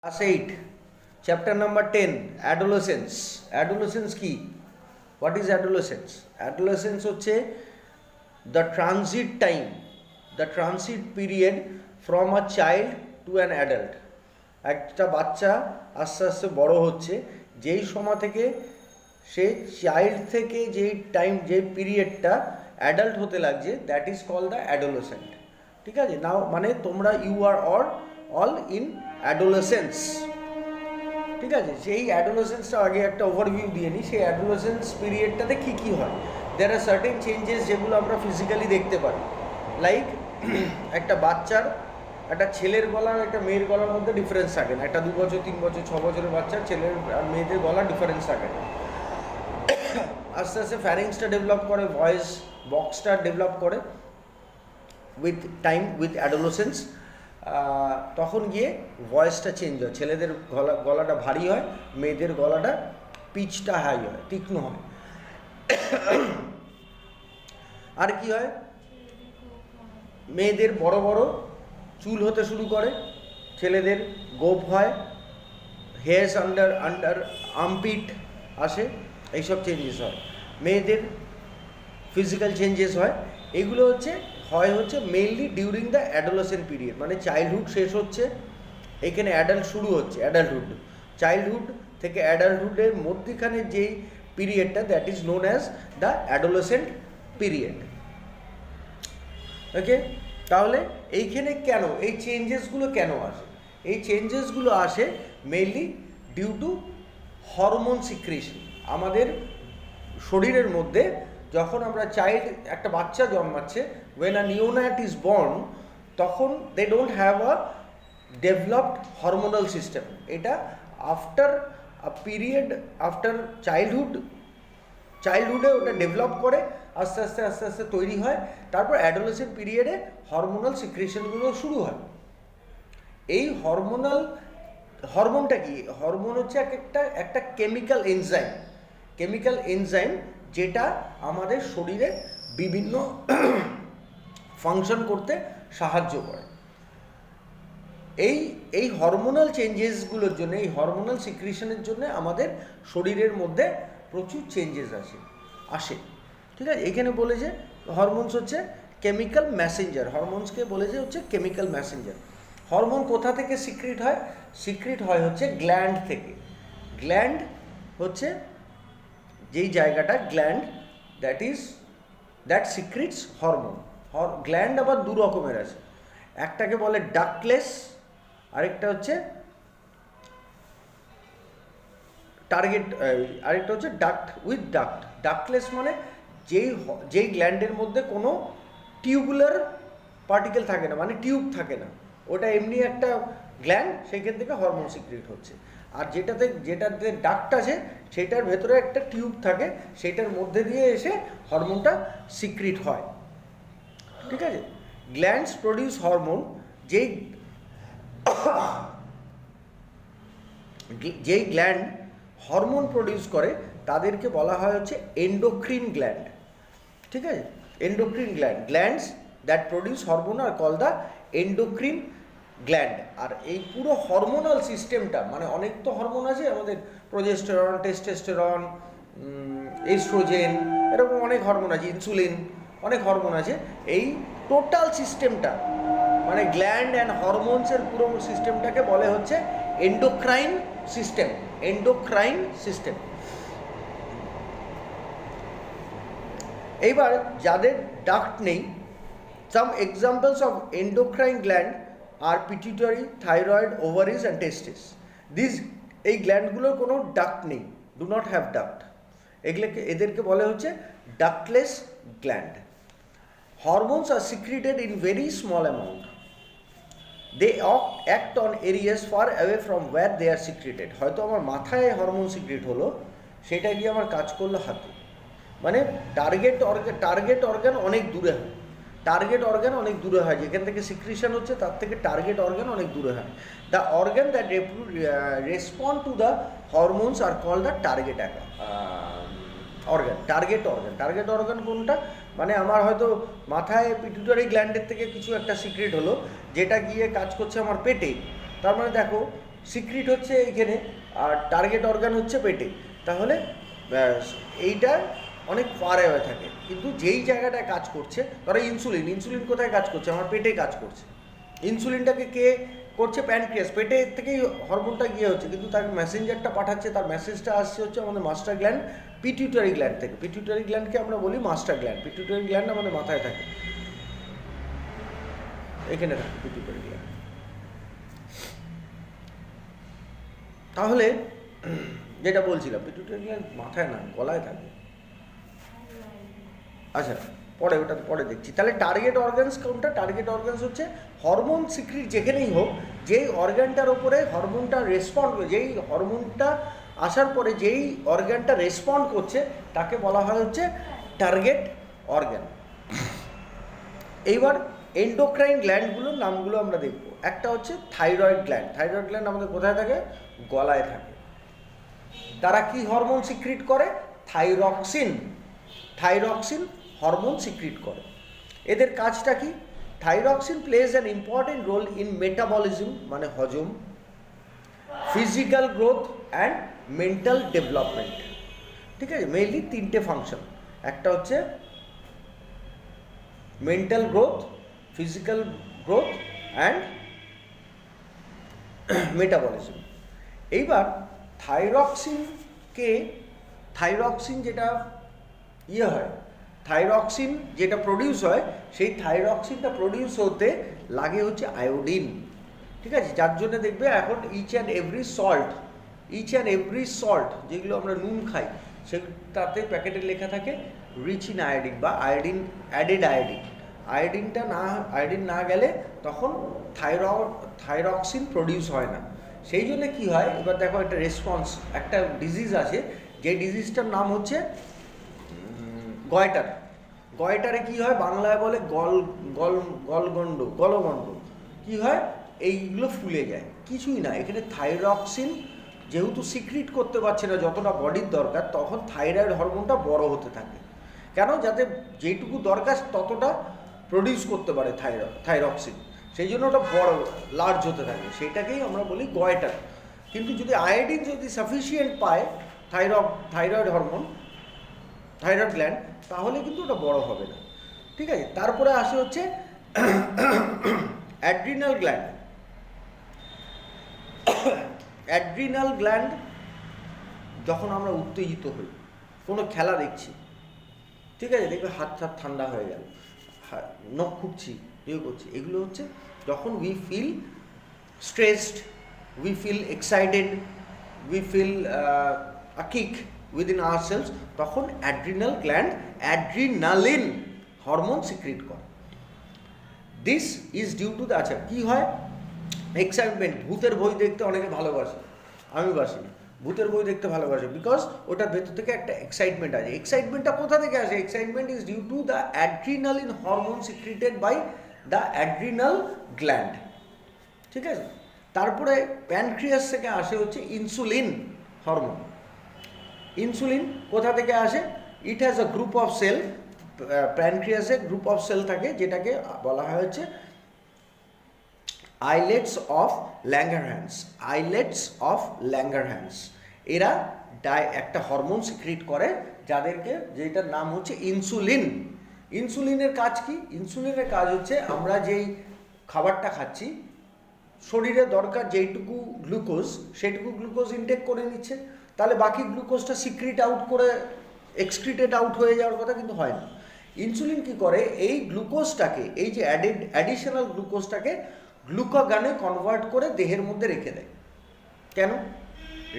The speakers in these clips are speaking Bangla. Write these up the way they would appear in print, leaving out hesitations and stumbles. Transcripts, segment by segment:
Class 8, chapter number 10, adolescence. Adolescence key. What is adolescence? Adolescence হচ্ছে the transit time, the transit period from a child to an adult. একটা বাচ্চা আস্তে আস্তে বড় হচ্ছে, যেই সময় থেকে সে চাইল্ড থেকে যেই টাইম যে পিরিয়ডটা অ্যাডাল্ট হতে লাগছে, that is call the adolescent. ঠিক আছে, নাও মানে তোমরা you are all in adolescence. ঠিক আছে, সেই অ্যাডোলেসেন্সটা আগে একটা ওভারভিউ দিয়ে নিই। সেই অ্যাডোলেসেন্স পিরিয়ডটাতে কী কী হয়, দেয়ার আর সার্টেন চেঞ্জেস যেগুলো আমরা ফিজিক্যালি দেখতে পারি। লাইক একটা বাচ্চার, একটা ছেলের গলা আর একটা মেয়ের গলার মধ্যে ডিফারেন্স থাকে না। একটা 2 বছর 3 বছর 6 বছরের বাচ্চার ছেলের আর মেয়েদের গলা ডিফারেন্স থাকে না। আস্তে আস্তে ফ্যারিংসটা ডেভেলপ করে, ভয়েস বক্সটা ডেভেলপ করে উইথ টাইম, উইথ অ্যাডোলেসেন্স। তখন গিয়ে ভয়েসটা চেঞ্জ হয়, ছেলেদের গলাটা ভারী হয়, মেয়েদের গলাটা পিচটা হাই হয়, তীক্ষ্ণ হয়। আর কি হয়, মেয়েদের বড় বড় চুল হতে শুরু করে, ছেলেদের গোপ হয়, হেয়ার্স আন্ডার আর্মপিট আসে, এইসব চেঞ্জেস হয়। মেয়েদের ফিজিক্যাল চেঞ্জেস হয়। এগুলো হচ্ছে mainly during the adolescent period, মানে চাইল্ডহুড শেষ হচ্ছে, এখানে অ্যাডাল্ট শুরু হচ্ছে, অ্যাডাল্টহুড। চাইল্ডহুড থেকে অ্যাডাল্টহুডের মধ্যখানে যেই পিরিয়ডটা, that is known as the adolescent period. Okay, তাহলে এইখানে কেন এই চেঞ্জেসগুলো কেন আসে? এই চেঞ্জেসগুলো আসে mainly due to hormone secretion. আমাদের শরীরের মধ্যে যখন আমরা একটা বাচ্চা জন্মাচ্ছে, when a neonat is born, তখন they don't have a developed hormonal system. এটা আফটার আ পিরিয়ড, আফটার চাইল্ডহুডে ওটা ডেভেলপ করে, আস্তে আস্তে আস্তে আস্তে তৈরি হয়। তারপর অ্যাডোলেসেন্ট পিরিয়ডে হরমোনাল সিক্রেশনগুলো শুরু হয়। এই হরমোনটা কি? হরমোন হচ্ছে একটা কেমিক্যাল এনজাইম যেটা আমাদের শরীরে বিভিন্ন ফাংশন করতে সাহায্য করে। এই হরমোনাল চেঞ্জেসগুলোর জন্য, এই হরমোনাল সিক্রেশনের জন্য আমাদের শরীরের মধ্যে প্রচুর চেঞ্জেস আসে। ঠিক আছে, এখানে বলে যে হরমোনস হচ্ছে কেমিক্যাল ম্যাসেঞ্জার। হরমোনসকে বলে যে হচ্ছে কেমিক্যাল ম্যাসেঞ্জার। হরমোন কোথা থেকে সিক্রেট হয়? সিক্রেট হয় হচ্ছে গ্ল্যান্ড থেকে। গ্ল্যান্ড হচ্ছে যেই জায়গাটা, gland that secrets hormone. Gland আবার দু রকমের আছে, একটাকে বলে ডাক্টলেস, আরেকটা হচ্ছে আরেকটা হচ্ছে ডাক্ট উইথ ডাক্ট। ডাক্টলেস মানে যেই গ্ল্যান্ডের মধ্যে কোনো টিউবুলার পার্টিকেল থাকে না, মানে টিউব থাকে না, ওটা এমনি একটা গ্ল্যান্ড, সেইখান থেকে হরমোন সিক্রেট হচ্ছে। আর যেটাতে ডাক্ট আছে, সেটার ভেতরে একটা টিউব থাকে, সেটার মধ্যে দিয়ে এসে হরমোনটা সিক্রেট হয়। ঠিক আছে, গ্ল্যান্ডস প্রডিউস হরমোন। যেই গ্ল্যান্ড হরমোন প্রডিউস করে তাদেরকে বলা হয় হচ্ছে এন্ডোক্রিন গ্ল্যান্ড। ঠিক আছে, endocrine glands that produce hormone are call the endocrine gland. আর এই পুরো হরমোনাল সিস্টেমটা, মানে অনেক তো হরমোন আছে আমাদের, প্রোজেস্টেরন, টেস্টোস্টেরন, এস্ট্রোজেন, এরকম অনেক হরমোন আছে, ইনসুলিন, অনেক হরমোন আছে। এই টোটাল সিস্টেমটা, মানে গ্ল্যান্ড অ্যান্ড হরমোনসের পুরো সিস্টেমটাকে বলে হচ্ছে এন্ডোক্রাইন সিস্টেম। এইবার যাদের ডাক্ট নেই, some examples of endocrine gland are pituitary, thyroid, ovaries and testis. এই গ্ল্যান্ডগুলোর কোনো ডাক্ট নেই, ডু নট হ্যাভ ডাক্ট। এদেরকে বলে হচ্ছে ductless gland. Hormones are secreted in very small amount. They act on areas far away from where they are secreted. হয়তো আমার মাথায় হরমোন সিক্রেট হলো, সেটা গিয়ে আমার কাজ করলো হাতে, মানে টার্গেট অর্গান অনেক দূরে হয়। যেখান থেকে সিক্রেশন হচ্ছে তার থেকে টার্গেট অর্গান অনেক দূরে হয়। The organ that respond to the hormones are call the target organ কোনটা? মানে আমার হয়তো মাথায় পিটুইটারি গ্ল্যান্ডের থেকে কিছু একটা সিক্রেট হলো, যেটা গিয়ে কাজ করছে আমার পেটে। তার মানে দেখো, সিক্রিট হচ্ছে এইখানে, আর টার্গেট অর্গান হচ্ছে পেটে। তাহলে এইটা অনেক ফারে হয়ে থাকে, কিন্তু যেই জায়গাটায় কাজ করছে, ধরো ইনসুলিন, ইনসুলিন কোথায় কাজ করছে? আমার পেটে কাজ করছে। ইনসুলিনটাকে কে করছে? প্যানক্রিয়াস। পেটে থেকেই হরমোনটা গিয়ে হচ্ছে, কিন্তু তার মেসেঞ্জারটা পাঠাচ্ছে, তার মেসেজটা আসছে হচ্ছে আমাদের মাস্টার গ্ল্যান্ড, পিটিউটারি গ্ল্যান্ড থেকে। পিটিউটারি গ্ল্যান্ডকে আমরা বলি মাস্টার গ্ল্যান্ড। পিটিউটারি গ্ল্যান্ড আমাদের মাথায় থাকে, এখানে থাকে পিটিউটারি গ্ল্যান্ড। তাহলে যেটা বলছিলাম, পিটুইটারি গ্ল্যান্ড মাথায় না, গলায় থাকে। আচ্ছা, পরে ওটা পরে দেখছি। তাহলে টার্গেট অর্গানস কোনটা? টার্গেট অর্গানস হচ্ছে হরমোন সিক্রিট যেখানেই হোক, যেই অর্গানটার ওপরে হরমোনটা রেসপন্ড, যেই হরমোনটা আসার পরে যেই অর্গানটা রেসপন্ড করছে তাকে বলা হয় হচ্ছে টার্গেট অর্গান। এইবার এন্ডোক্রাইন গ্ল্যান্ডগুলোর নামগুলো আমরা দেখব। একটা হচ্ছে থাইরয়েড গ্ল্যান্ড। থাইরয়েড গ্ল্যান্ড আমাদের কোথায় থাকে? গলায় থাকে। তারা কি হরমোন সিক্রিট করে? থাইরক্সিন। থাইরক্সিন হরমোন সিক্রিট করে। এদের কাজটা কি? Thyroxine plays an important role in metabolism, মানে হজম, physical growth and mental development. ঠিক আছে, মেইনলি তিনটে ফাংশন। একটা হচ্ছে mental growth, physical growth and metabolism. এইবার থাইরক্সিন যেটা হয়, থাইরক্সিন যেটা প্রডিউস হয়, সেই থাইরক্সিনটা প্রডিউস হতে লাগে হচ্ছে আয়োডিন। ঠিক আছে, যার জন্য দেখবে এখন ইচ অ্যান্ড এভরি সল্ট যেগুলো আমরা নুন খাই, সেটাতে প্যাকেটে লেখা থাকে রিচ ইন আয়োডিন বা আয়োডিন, অ্যাডেড আয়োডিন। আয়োডিন না গেলে তখন থাইরক্সিন প্রডিউস হয় না। সেই জন্য কী হয়, এবার দেখো একটা রেসপন্স, একটা ডিজিজ আছে, যে ডিজিজটার নাম হচ্ছে গয়টার। গয়টারে কি হয়? বাংলায় বলে গলগণ্ড। কি হয়? এইগুলো ফুলে যায়। কিছুই না, এখানে থাইরক্সিন যেহেতু সিক্রিট করতে পারছে না যতটা বডির দরকার, তখন থাইরয়েড হরমোনটা বড় হতে থাকে। কেন? যাতে যেটুকু দরকার ততটা প্রডিউস করতে পারে থাইরক্সিন, সেই জন্য ওটা বড়, লার্জ হতে থাকে। সেইটাকেই আমরা বলি গয়টার। কিন্তু যদি আয়োডিন যদি সাফিসিয়েন্ট পায় থাইরয়েড হরমোন, থাইরয়েড গ্ল্যান্ড, তাহলে কিন্তু ওটা বড় হবে না। ঠিক আছে, তারপরে আসে হচ্ছে অ্যাড্রিনাল গ্ল্যান্ড। অ্যাড্রিনাল গ্ল্যান্ড যখন আমরা উত্তেজিত হই, কোনো খেলা দেখছি, ঠিক আছে, দেখবে হাত ঠান্ডা হয়ে গেল, নখ খুঁজছি, করছি, এগুলো হচ্ছে যখন we feel stressed, we feel excited, we feel a kick within ourselves, তখন adrenal gland adrenaline hormone secrete করে। This is due to the, আচ্ছা কী হয়? এক্সাইটমেন্ট। ভূতের বই দেখতে অনেকে ভালোবাসে, আমি বাসি না। ভূতের বই দেখতে ভালোবাসে বিকজ ওটার ভেতর থেকে একটা এক্সাইটমেন্ট আছে। এক্সাইটমেন্টটা কোথা থেকে আসে? Excitement is due to the adrenaline hormone secreted by the adrenal gland. ঠিক আছে, তারপরে প্যানক্রিয়াস থেকে আসে হচ্ছে ইনসুলিন হরমোন। ইনসুলিন কোথা থেকে আসে? It has a group of cell. প্যানক্রিয়াসে গ্রুপ অফ সেল থাকে, যেটাকে বলা হয় হচ্ছে আইলেটস অফ ল্যাঙ্গারহ্যান্স। এরা একটা হরমোন সিক্রিট করে, যাদেরকে, যেটার নাম হচ্ছে ইনসুলিন। ইনসুলিনের কাজ কি? ইনসুলিনের কাজ হচ্ছে আমরা যেই খাবারটা খাচ্ছি, শরীরে দরকার যেইটুকু গ্লুকোজ, সেইটুকু গ্লুকোজ ইনটেক করে নিচ্ছে, তাহলে বাকি গ্লুকোজটা এক্সক্রিটেড আউট হয়ে যাওয়ার কথা, কিন্তু হয় না। ইনসুলিন কি করে? এই গ্লুকোজটাকে, এই যে অ্যাডিশনাল গ্লুকোজটাকে গ্লুকাগনে কনভার্ট করে দেহের মধ্যে রেখে দেয়। কেন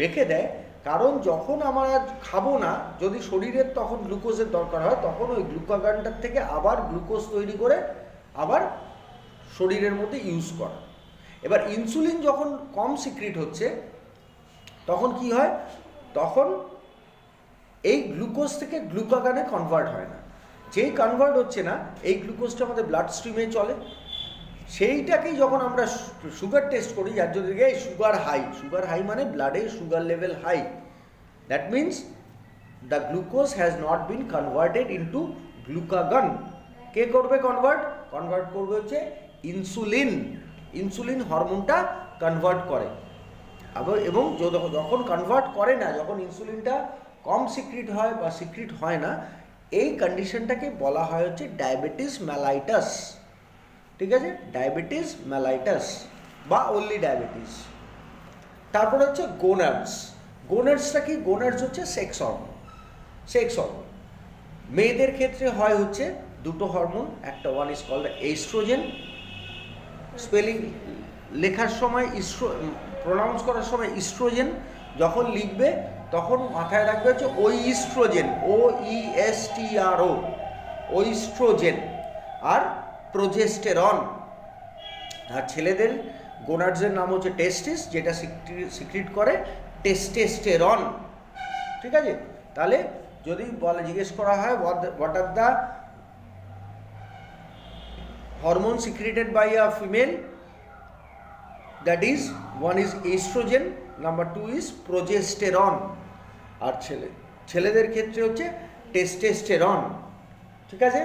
রেখে দেয়? কারণ যখন আমরা খাবো না, যদি শরীরের তখন গ্লুকোজের দরকার হয়, তখন ওই গ্লুকাগনটার থেকে আবার গ্লুকোজ তৈরি করে আবার শরীরের মধ্যে ইউজ করা। এবার ইনসুলিন যখন কম সিক্রিট হচ্ছে, তখন কি হয়? তখন এই গ্লুকোজ থেকে গ্লুকাগনে কনভার্ট হয় না। যেই কনভার্ট হচ্ছে না, এই গ্লুকোজটা আমাদের ব্লাড স্ট্রিমে চলে। সেইটাকেই যখন আমরা সুগার টেস্ট করি, যার জন্য সুগার হাই মানে ব্লাডে sugar level high, that means the glucose has not been converted into glucagon. কে করবে কনভার্ট করবে হচ্ছে ইনসুলিন। ইনসুলিন হরমোনটা কনভার্ট করে। এবং যখন কনভার্ট করে না, যখন ইনসুলিনটা কম সিক্রিট হয় বা সিক্রিট হয় না, এই কন্ডিশনটাকে বলা হয় হচ্ছে ডায়াবেটিস মেলাইটাস। ঠিক আছে, ডায়াবেটিস মেলাইটাস বা ওনলি ডায়াবেটিস। তারপরে হচ্ছে গোনাডস। গোনাডসটা কি? গোনাডস হচ্ছে সেক্স হরমোন। সেক্স হরমোন মেয়েদের ক্ষেত্রে হয় হচ্ছে দুটো হরমোন, একটা one is called oestrogen, spelling লেখার সময় প্রোনাউন্স করার সময় ইস্ট্রোজেন, যখন লিখবে তখন মাথায় রাখবে হচ্ছে ওই ইস্ট্রোজেন, OESTRO, ওইস্ট্রোজেন। আর প্রোজেস্টেরন। আর ছেলেদের গোনাডসের নাম হচ্ছে টেস্টিস, যেটা সিক্রিট করে টেস্টেস্টেরন। ঠিক আছে, তাহলে যদি জিজ্ঞেস করা হয় what are the hormone secreted by a female, that is one is oestrogen, number 2 is progesterone. আর ছেলেদের ক্ষেত্রে হচ্ছে টেস্টেস্টেরন। ঠিক আছে,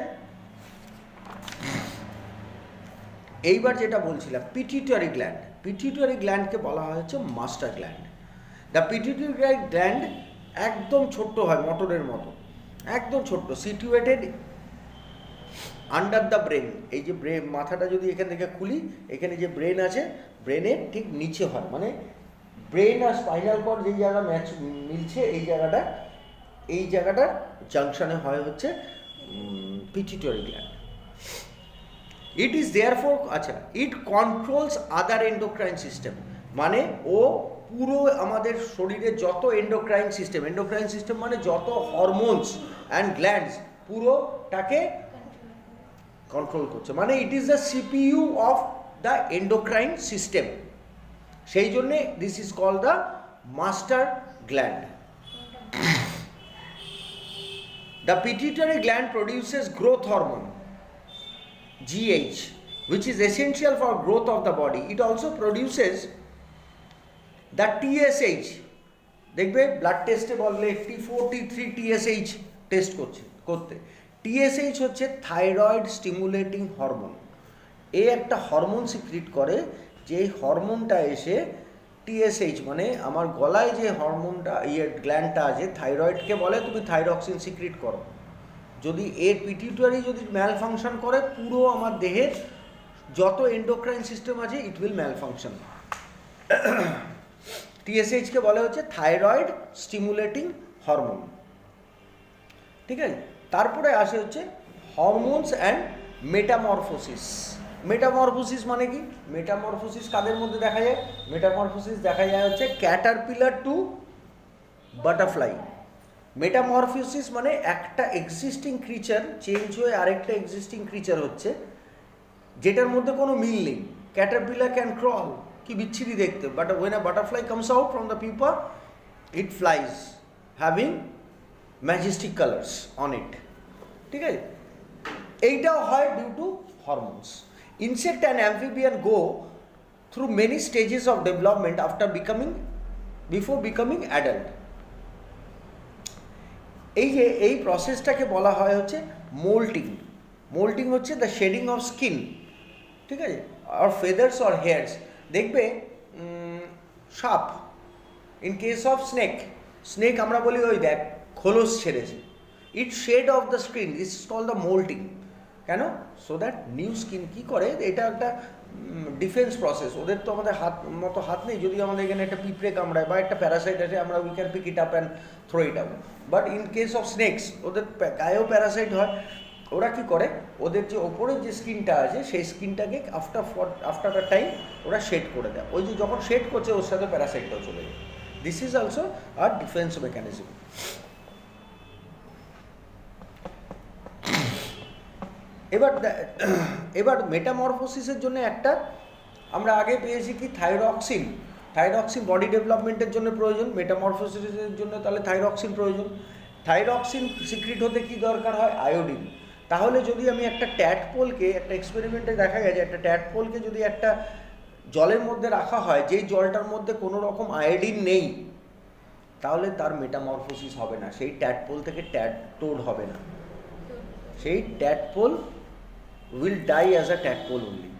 এইবার যেটা বলছিলাম পিটিউটারি গ্ল্যান্ড। পিটিউটারি গ্ল্যান্ডকে বলা হয় হচ্ছে master gland. The pituitary gland একদম ছোট্ট হয়, মটরের মতো, একদম ছোট্ট, সিচুয়েটেড আন্ডার দ্য ব্রেন। এই যে মাথাটা যদি এখান থেকে খুলি, এখানে যে ব্রেন আছে, ব্রেনের ঠিক নিচে হয়, মানে ব্রেন আর স্পাইনাল কর্ড যেই জায়গা মিলছে, এই জায়গাটার জাংশনে হয় হচ্ছে pituitary gland. It is therefore, আচ্ছা, ইট কন্ট্রোলস আদার এন্ডোক্রাইন সিস্টেম, মানে ও পুরো আমাদের শরীরে যত এন্ডোক্রাইন সিস্টেম মানে যত হরমোনস অ্যান্ড গ্ল্যান্ডস, পুরোটাকে কন্ট্রোল করছে, মানে it is the CPU of the endocrine system. সেই জন্যে this is called the master gland. The pituitary gland produces growth hormone GH, which is essential for growth of the body. It also produces the TSH. দেখবে ব্লাড টেস্টে বললে T4 T3 TSH টেস্ট করতে। TSH হচ্ছে থাইরয়েড স্টিমুলেটিং হরমোন। এ একটা হরমোন সিক্রিট করে, যে হরমোনটা এসে TSH, মানে আমার গলায় যে হরমোনটা গ্ল্যান্ডটা আছে, থাইরয়েডকে বলে তুমি থাইরক্সিন সিক্রিট করো। যদি এর পিটিউটারি যদি ম্যাল ফাংশন করে, পুরো আমার দেহের যত এন্ডোক্রাইন সিস্টেম আছে ইট উইল ম্যাল ফাংশন। TSHকে বলে হচ্ছে থাইরয়েড স্টিমুলেটিং হরমোন। ঠিক আছে, তারপরে আসে হচ্ছে হরমোনস অ্যান্ড মেটামরফোসিস। মেটামরফোসিস মানে কি? মেটামরফোসিস কাদের মধ্যে দেখা যায়? মেটামরফোসিস দেখা যায় হচ্ছে ক্যাটারপিলার টু বাটারফ্লাই। মেটামরফোসিস মানে একটা এক্সিস্টিং ক্রিচার চেঞ্জ হয়ে আরেকটা এক্সিস্টিং ক্রিচার হচ্ছে, যেটার মধ্যে কোনো মিল নেই। ক্যাটারপিলার ক্যান ক্রল, কি বিচ্ছিরি দেখতে, but when a butterfly comes out from the pupa, it flies having majestic colours on it. ঠিক আছে, এইটাও হয় due to hormones. Insect and amphibian go through many stages of development before becoming adult. এই প্রসেসটাকে বলা হয় হচ্ছে মোল্টিং। মোল্টিং হচ্ছে দ্য শেডিং অফ স্কিন। ঠিক আছে, আর ফেদার্স অর হেয়ার্স। দেখবে সাপ, ইন কেস অফ স্নেক আমরা বলি ওই দেখ খোলস ছেড়েছে, it shed off the skin, this is called the moulting. কেন? সো দ্যাট নিউ স্কিন কী করে, এটা একটা ডিফেন্স প্রসেস। ওদের তো আমাদের হাত নেই, যদি আমাদের এখানে একটা পিঁপড়ে কামড়ায় বা একটা প্যারাসাইট আছে, আমরা we can pick it up and throw it out. But in case of snakes, ওদের গায়েও প্যারাসাইট হয়। ওরা কি করে, ওদের যে ওপরের যে স্কিনটা আছে সেই স্কিনটাকে আফটার আ টাইম ওরা শেড করে দেয়। ওই যে যখন শেড করছে ওর সাথে প্যারাসাইটটাও চলে যায়। This is also are defence mechanism. এবার মেটামরফোসিসের জন্য একটা আমরা আগে পেয়েছি কি থাইরক্সিন। থাইরক্সিন বডি ডেভেলপমেন্টের জন্য প্রয়োজন, মেটামরফোসিসের জন্য তাহলে থাইরক্সিন প্রয়োজন। থাইরক্সিন সিক্রিট হতে কি দরকার হয়? আয়োডিন। তাহলে যদি আমি একটা ট্যাডপোলকে, একটা এক্সপেরিমেন্টে দেখা গেছে একটা ট্যাডপোলকে যদি একটা জলের মধ্যে রাখা হয়, যেই জলটার মধ্যে কোনো রকম আয়োডিন নেই, তাহলে তার মেটামরফোসিস হবে না, সেই ট্যাডপোল থেকে টোড হবে না, সেই tadpole will die as a tadpole only.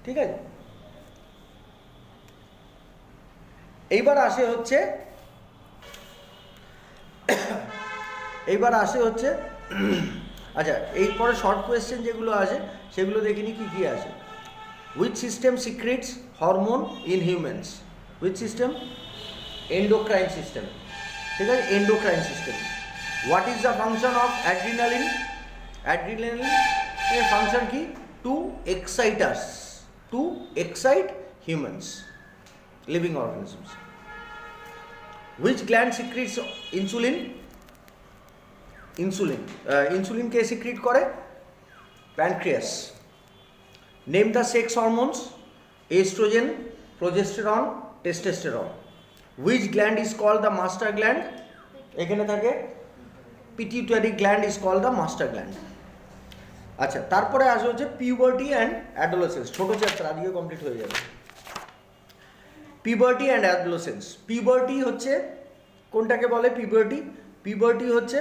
ঠিক আছে, এইবার আসে হচ্ছে আচ্ছা, এরপরে শর্ট কোয়েশ্চেন যেগুলো আছে সেগুলো দেখিনি কি কি আছে। Which system secretes hormone in humans? Which system? Endocrine system, ঠিক আছে, endocrine system. What is the function of adrenaline? Adrenaline এর ফাংশন কি? To excite us, to excite humans, living organisms. Which gland secretes insulin? Insulin কে সিক্রিট করে? Pancreas. Name the sex hormones? Oestrogen, progesterone, testosterone. Which gland is called the master gland? এখানে থাকে pituitary gland is called the master gland. আচ্ছা, তারপরে আসে হচ্ছে পিউবার্টি অ্যান্ড অ্যাডোলেসেন্স। ছোট চ্যাপ্টার, আজকে কমপ্লিট হয়ে যাবে। Puberty and adolescence. পিউবার্টি হচ্ছে কোনটাকে বলে? পিউবার্টি হচ্ছে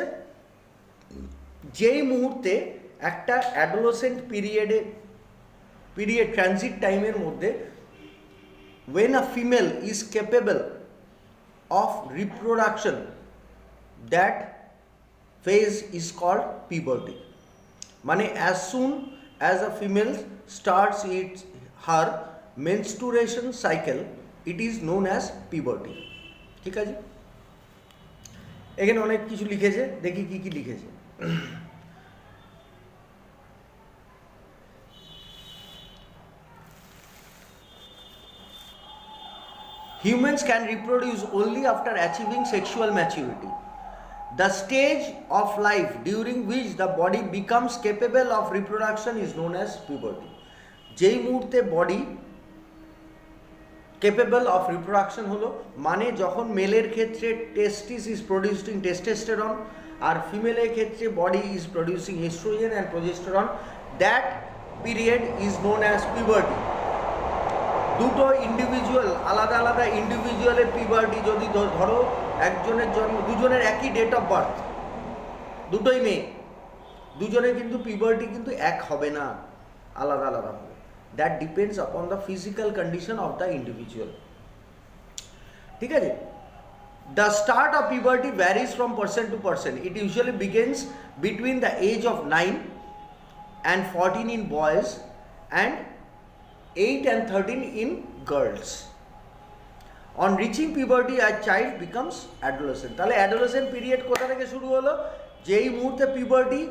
যেই মুহূর্তে একটা অ্যাডোলেসেন্ট পিরিয়ড ট্রানজিট টাইমের মধ্যে when a female is capable of reproduction, that phase is called puberty. মানে as soon as a female starts her menstruation cycle, it is known as puberty. ঠিক আছে, এখানে অনেক কিছু লিখেছে, দেখি কি কি লিখেছে। Humans can reproduce only after achieving sexual maturity. The stage of life during which the body becomes capable of reproduction is known as puberty. যেই মুহূর্তে বডি capable of reproduction হলো, মানে যখন মেলের ক্ষেত্রে টেস্টিস ইজ প্রডিউসিং টেস্টোস্টেরন আর ফিমেলের ক্ষেত্রে body is producing oestrogen and progesterone, that period is known as puberty. দুটো ইন্ডিভিজুয়াল, আলাদা আলাদা ইন্ডিভিজুয়ালের পিউবার্টি, যদি ধরো একজনের জন্ম, দুজনের একই ডেট অফ বার্থ, দুটোই মেয়ে, দুজনের কিন্তু পিউবার্টি কিন্তু এক হবে না, আলাদা আলাদা হবে। That depends upon the physical condition of the individual. ঠিক আছে, the start of puberty varies from person to person. It usually begins between the age of 9 and 14 in boys and 8 and 13 in girls. On reaching puberty, a child becomes adolescent. তাহলে adolescent period কোথা থেকে শুরু হলো? যেই মুহূর্তে puberty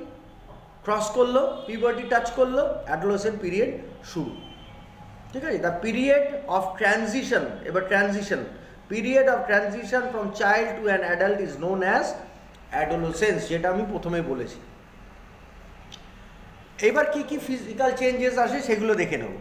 ক্রস করলো, puberty টাচ করলো, adolescent period শুরু। ঠিক আছে, the period of transition, এবার transition, period of transition from child to an adult is known as adolescence, যেটা আমি প্রথমে বলেছি। এবার কি কি ফিজিক্যাল চেঞ্জেস আসে সেগুলো দেখে নেব।